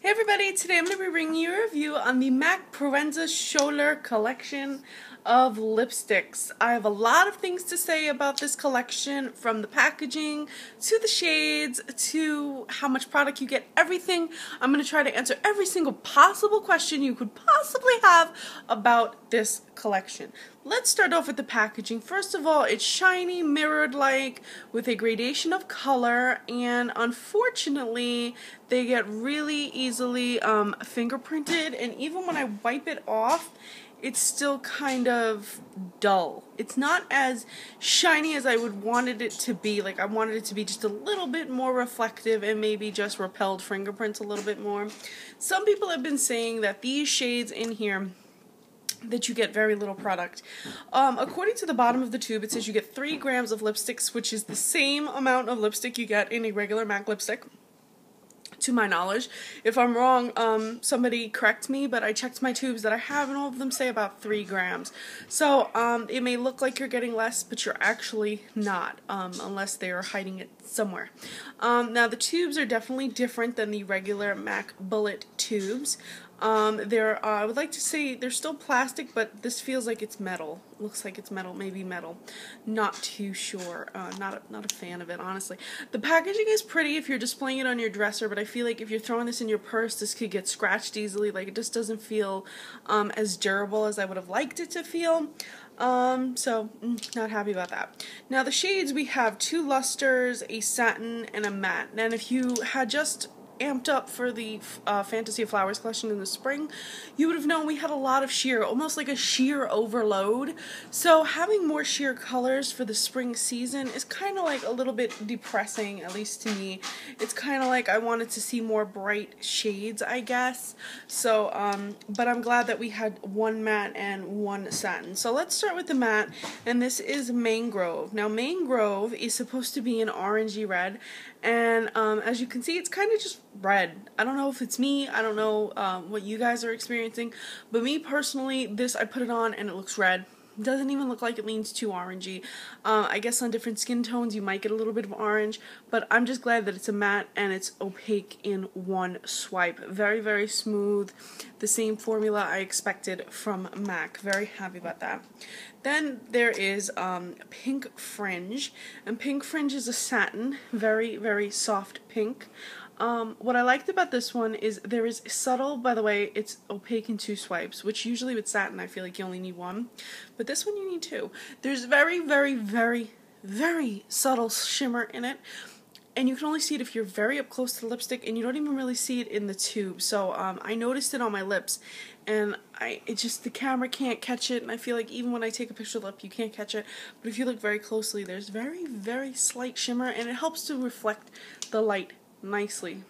Hey everybody, today I'm going to be bringing you a review on the MAC Proenza Schouler collection of lipsticks. I have a lot of things to say about this collection, from the packaging to the shades to how much product you get, everything. I'm going to try to answer every single possible question you could possibly have about this collection. Let's start off with the packaging. First of all, it's shiny, mirrored-like, with a gradation of color, and unfortunately, they get really easily fingerprinted, and even when I wipe it off, it's still kind of dull. It's not as shiny as I would wanted it to be. Like, I wanted it to be just a little bit more reflective and maybe just repelled fingerprints a little bit more. Some people have been saying that these shades in here, that you get very little product. According to the bottom of the tube, it says you get 3 grams of lipsticks, which is the same amount of lipstick you get in a regular MAC lipstick, to my knowledge. If I'm wrong, somebody correct me, but I checked my tubes that I have, and all of them say about 3 grams. So, it may look like you're getting less, but you're actually not, unless they're hiding it somewhere. Now, the tubes are definitely different than the regular MAC bullet tubes. I would like to say they're still plastic, but this feels like it's metal. Looks like it's metal, maybe metal. Not too sure. Not a fan of it, honestly. The packaging is pretty if you're displaying it on your dresser, but I feel like if you're throwing this in your purse, this could get scratched easily. Like, it just doesn't feel as durable as I would have liked it to feel. So, not happy about that. Now, the shades, we have 2 lusters, a satin, and a matte. And if you had just amped up for the Fantasy of Flowers collection in the spring, you would have known we had a lot of sheer, almost like a sheer overload. So having more sheer colors for the spring season is kind of like a little bit depressing, at least to me. It's kind of like I wanted to see more bright shades, I guess. So, but I'm glad that we had 1 matte and 1 satin. So let's start with the matte, and this is Mangrove. Now, Mangrove is supposed to be an orangey red, and as you can see, it's kind of just red. I don't know if it's me, I don't know what you guys are experiencing, but me personally, I put it on and it looks red. It doesn't even look like it leans too orangey. I guess on different skin tones you might get a little bit of orange, but I'm just glad that it's a matte and it's opaque in one swipe. Very, very smooth. The same formula I expected from MAC. Very happy about that. Then there is Pink Fringe, and Pink Fringe is a satin, very, very soft pink. What I liked about this one is there is subtle, by the way, it's opaque in 2 swipes, which usually with satin I feel like you only need 1, but this one you need 2. There's very, very, very, very subtle shimmer in it, and you can only see it if you're very up close to the lipstick, and you don't even really see it in the tube. So I noticed it on my lips, and the camera can't catch it, and I feel like even when I take a picture of the lip, you can't catch it. But if you look very closely, there's very, very slight shimmer, and it helps to reflect the light nicely.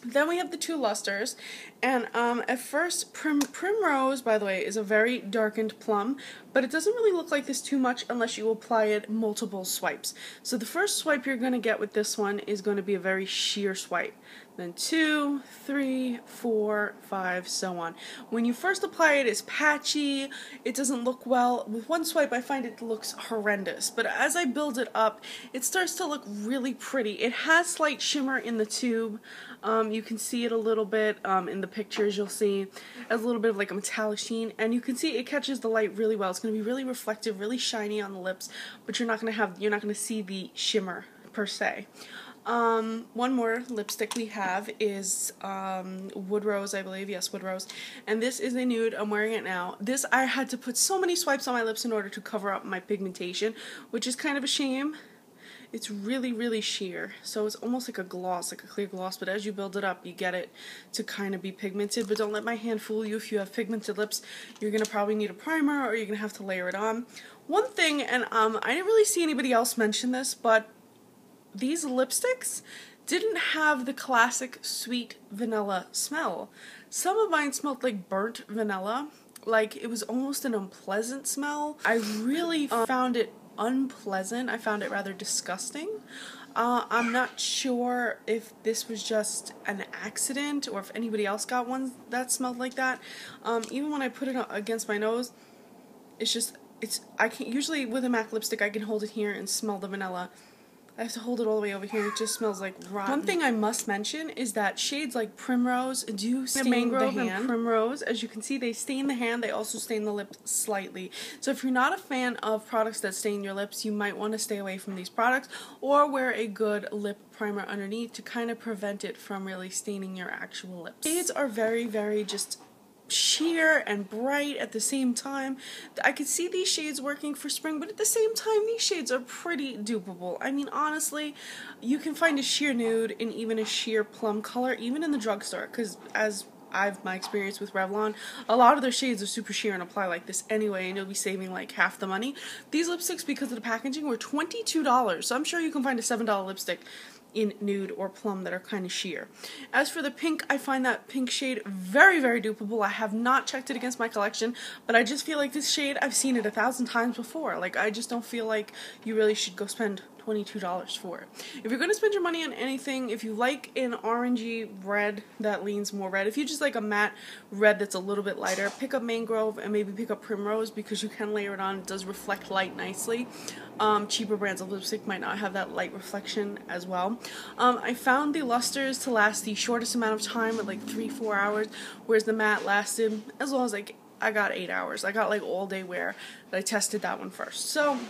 Then we have the 2 lusters, and at first, Primrose, by the way, is a very darkened plum, but it doesn't really look like this too much unless you apply it multiple swipes. So the first swipe you're going to get with this one is going to be a very sheer swipe. Then 2, 3, 4, 5, so on. When you first apply it, it's patchy, it doesn't look well. With 1 swipe, I find it looks horrendous, but as I build it up, it starts to look really pretty. It has slight shimmer in the tube. You can see it a little bit in the pictures. You'll see a little bit of like a metallic sheen, and you can see it catches the light really well. It's going to be really reflective, really shiny on the lips, but you're not going to see the shimmer per se. One more lipstick we have is Woodrose, I believe. Yes, Woodrose. And this is a nude. I'm wearing it now. This, I had to put so many swipes on my lips in order to cover up my pigmentation, which is kind of a shame. It's really, really sheer, so it's almost like a gloss, like a clear gloss, but as you build it up, you get it to kind of be pigmented. But don't let my hand fool you. If you have pigmented lips, you're going to probably need a primer, or you're going to have to layer it on. One thing, and I didn't really see anybody else mention this, but these lipsticks didn't have the classic sweet vanilla smell. Some of mine smelled like burnt vanilla, like it was almost an unpleasant smell. I really found it unpleasant. I found it rather disgusting. I'm not sure if this was just an accident or if anybody else got one that smelled like that. Even when I put it against my nose, I can't, usually with a MAC lipstick I can hold it here and smell the vanilla. I have to hold it all the way over here. It just smells like rotten. One thing I must mention is that shades like Primrose do stain Mangrove the hand. And Primrose, as you can see, they stain the hand. They also stain the lips slightly. So if you're not a fan of products that stain your lips, you might want to stay away from these products or wear a good lip primer underneath to kind of prevent it from really staining your actual lips. Shades are very, very just sheer and bright at the same time. I could see these shades working for spring, but at the same time these shades are pretty dupeable. I mean, honestly, you can find a sheer nude and even a sheer plum color even in the drugstore, because as I've my experience with Revlon, a lot of their shades are super sheer and apply like this anyway, and you'll be saving like half the money. These lipsticks, because of the packaging, were $22, so I'm sure you can find a $7 lipstick in nude or plum that are kind of sheer. As for the pink, I find that pink shade very, very dupeable. I have not checked it against my collection, but I just feel like this shade, I've seen it 1,000 times before. Like, I just don't feel like you really should go spend $22 for it. If you're going to spend your money on anything, if you like an orangey red that leans more red, if you just like a matte red that's a little bit lighter, pick up Mangrove and maybe pick up Primrose because you can layer it on. It does reflect light nicely. Cheaper brands of lipstick might not have that light reflection as well. I found the lusters to last the shortest amount of time at like 3-4 hours, whereas the matte lasted as long as like I got 8 hours. I got like all day wear, but I tested that one first. So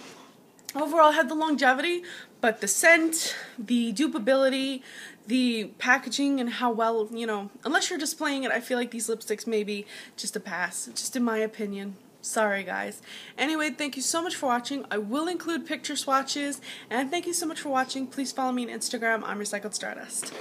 overall, I had the longevity, but the scent, the dupability, the packaging, and how well, you know, unless you're displaying it, I feel like these lipsticks may be just a pass, just in my opinion. Sorry, guys. Anyway, thank you so much for watching. I will include picture swatches, and thank you so much for watching. Please follow me on Instagram. I'm Recycled Stardust.